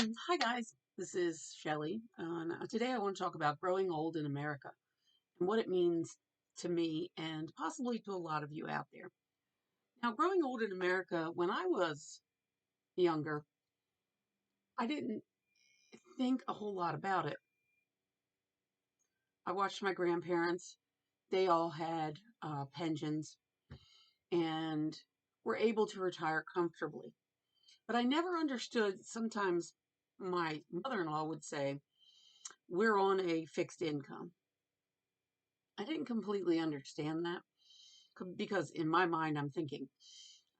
Hi guys, this is Shelley. Today I want to talk about growing old in America and what it means to me and possibly to a lot of you out there. Now, growing old in America, when I was younger, I didn't think a whole lot about it. I watched my grandparents, they all had pensions and were able to retire comfortably. But I never understood, sometimes my mother in law would say, we're on a fixed income. I didn't completely understand that because in my mind, I'm thinking,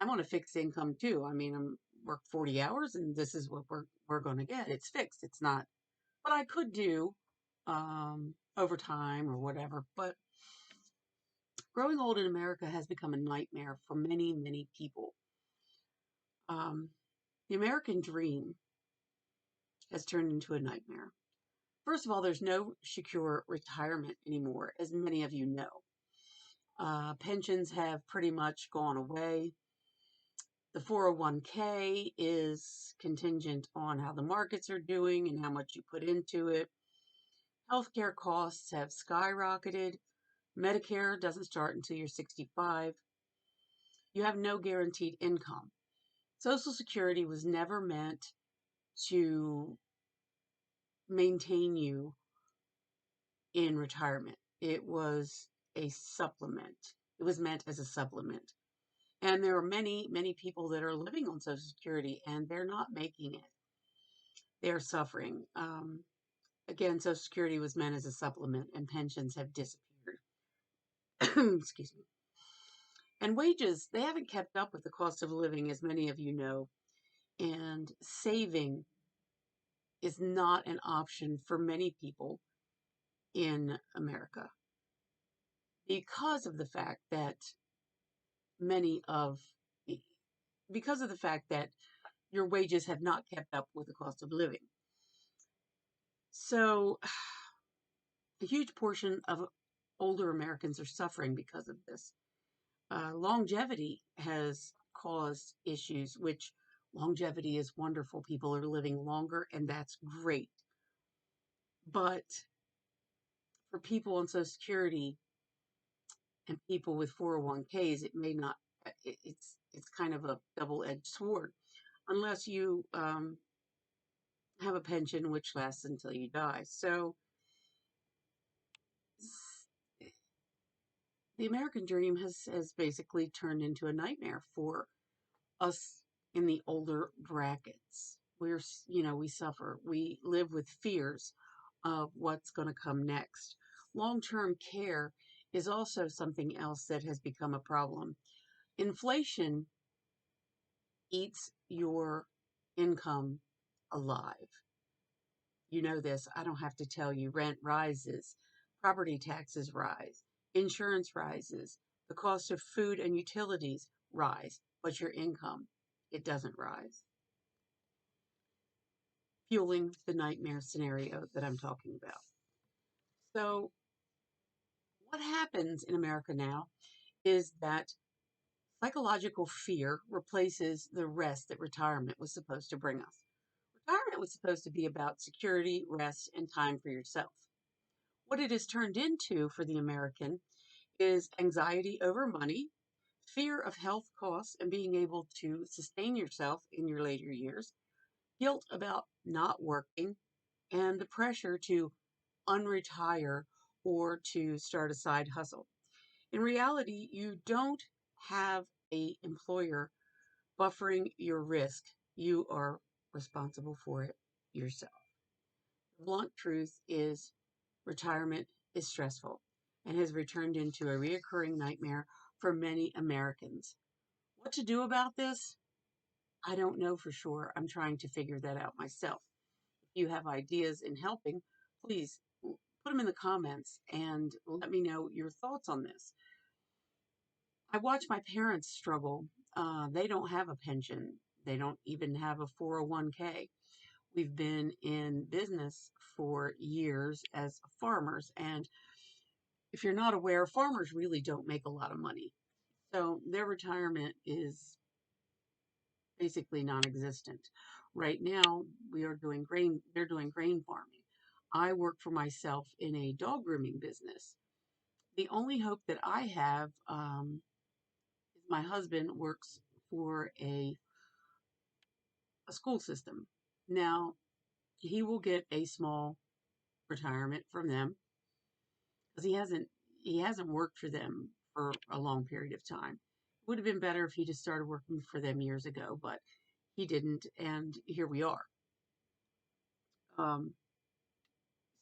I'm on a fixed income too. I mean, I'm work 40 hours and this is what we're going to get. It's fixed. It's not, but I could do overtime or whatever. But growing old in America has become a nightmare for many, many people. Um, the American dream has turned into a nightmare. First of all, there's no secure retirement anymore, as many of you know. Pensions have pretty much gone away. The 401k is contingent on how the markets are doing and how much you put into it. Healthcare costs have skyrocketed. Medicare doesn't start until you're 65. You have no guaranteed income. Social Security was never meant to maintain you in retirement. It was a supplement. It was meant as a supplement. And there are many, many people that are living on Social Security and they're not making it. They're suffering. Again, Social Security was meant as a supplement and pensions have disappeared. Excuse me. And wages, they haven't kept up with the cost of living, as many of you know. And saving is not an option for many people in America because of the fact that many of because of the fact that your wages have not kept up with the cost of living. So a huge portion of older Americans are suffering because of this. Longevity has caused issues, which longevity is wonderful. People are living longer, and that's great. But for people on Social Security and people with 401ks, it may not. It's kind of a double-edged sword, unless you have a pension which lasts until you die. So the American dream has basically turned into a nightmare for us in the older brackets. We suffer. We live with fears of what's going to come next. Long-term care is also something else that has become a problem. Inflation eats your income alive. You know this. I don't have to tell you. Rent rises, property taxes rise, insurance rises, the cost of food and utilities rise, but your income, it doesn't rise, fueling the nightmare scenario that I'm talking about. So, what happens in America now is that psychological fear replaces the rest that retirement was supposed to bring us. Retirement was supposed to be about security, rest, and time for yourself. What it has turned into for the American is anxiety over money, fear of health costs and being able to sustain yourself in your later years, guilt about not working, and the pressure to unretire or to start a side hustle. In reality, you don't have a employer buffering your risk. You are responsible for it yourself. The blunt truth is retirement is stressful and has returned into a reoccurring nightmare for many Americans. What to do about this? I don't know for sure. I'm trying to figure that out myself. If you have ideas in helping, please put them in the comments and let me know your thoughts on this. I watch my parents struggle. They don't have a pension. They don't even have a 401k. We've been in business for years as farmers, and if you're not aware, farmers really don't make a lot of money. So their retirement is basically non existent. Right now, they're doing grain farming. I work for myself in a dog grooming business. The only hope that I have is my husband works for a school system. Now, he will get a small retirement from them because he hasn't worked for them for a long period of time. It would have been better if he just started working for them years ago, but he didn't, and here we are. Um,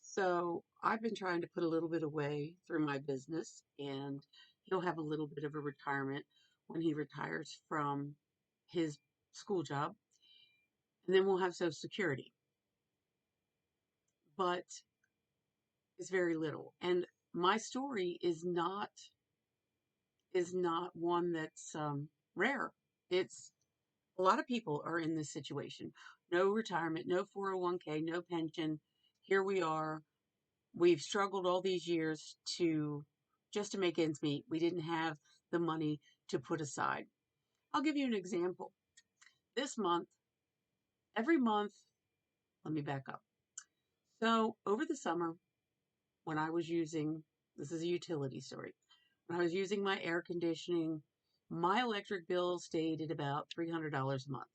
so I've been trying to put a little bit away through my business, and he'll have a little bit of a retirement when he retires from his school job, and then we'll have Social Security. But it's very little, and my story is not one that's rare. It's a lot of people are in this situation. No retirement, no 401k, no pension. Here we are. We've struggled all these years to make ends meet. We didn't have the money to put aside. I'll give you an example. This month, every month, let me back up. So over the summer, when I was using, this is a utility story, when I was using my air conditioning, my electric bill stayed at about $300 a month.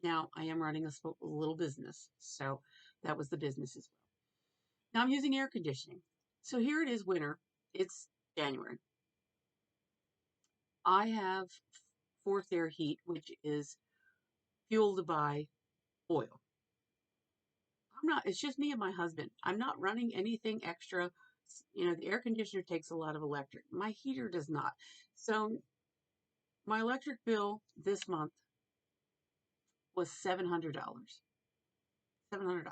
Now, I am running a little business, so that was the business as well. Now I'm using air conditioning. So here it is winter. It's January. I have forced air heat, which is fueled by oil. It's just me and my husband. I'm not running anything extra. The air conditioner takes a lot of electric. My heater does not. So my electric bill this month was $700. $700.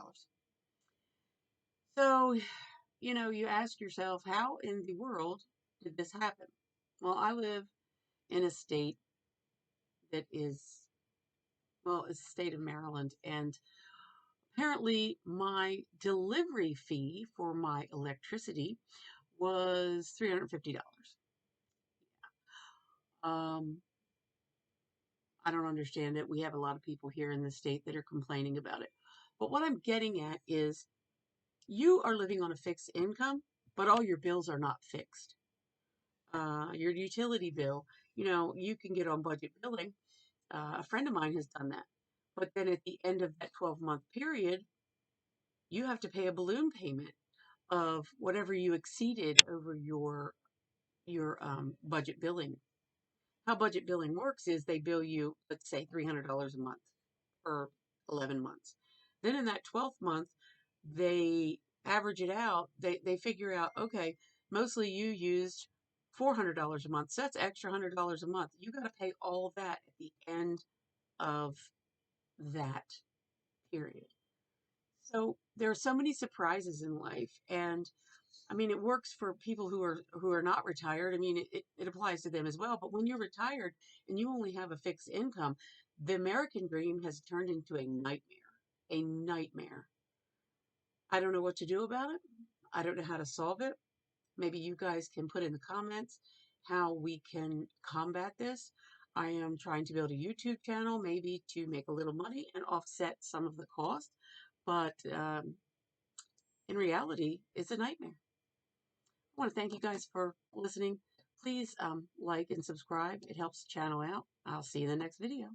So, you ask yourself, how in the world did this happen? Well, I live in a state that is, well, it's the state of Maryland, and apparently my delivery fee for my electricity was $350. Um, I don't understand it. We have a lot of people here in the state that are complaining about it. But what I'm getting at is you are living on a fixed income, but all your bills are not fixed. Your utility bill, you can get on budget billing. A friend of mine has done that. But then at the end of that 12-month period, you have to pay a balloon payment of whatever you exceeded over your budget billing. How budget billing works is they bill you, let's say, $300 a month for 11 months. Then in that 12th month, they average it out. They figure out, okay, mostly you used $400 a month. So that's extra $100 a month. You got to pay all that at the end of that period. So there are so many surprises in life, and I mean, it works for people who are not retired. I mean, it applies to them as well. But when you're retired and you only have a fixed income, the American dream has turned into a nightmare. A nightmare. I don't know what to do about it. I don't know how to solve it. Maybe you guys can put in the comments how we can combat this. I am trying to build a YouTube channel, maybe to make a little money and offset some of the cost. But in reality, it's a nightmare. I want to thank you guys for listening. Please like and subscribe. It helps the channel out. I'll see you in the next video.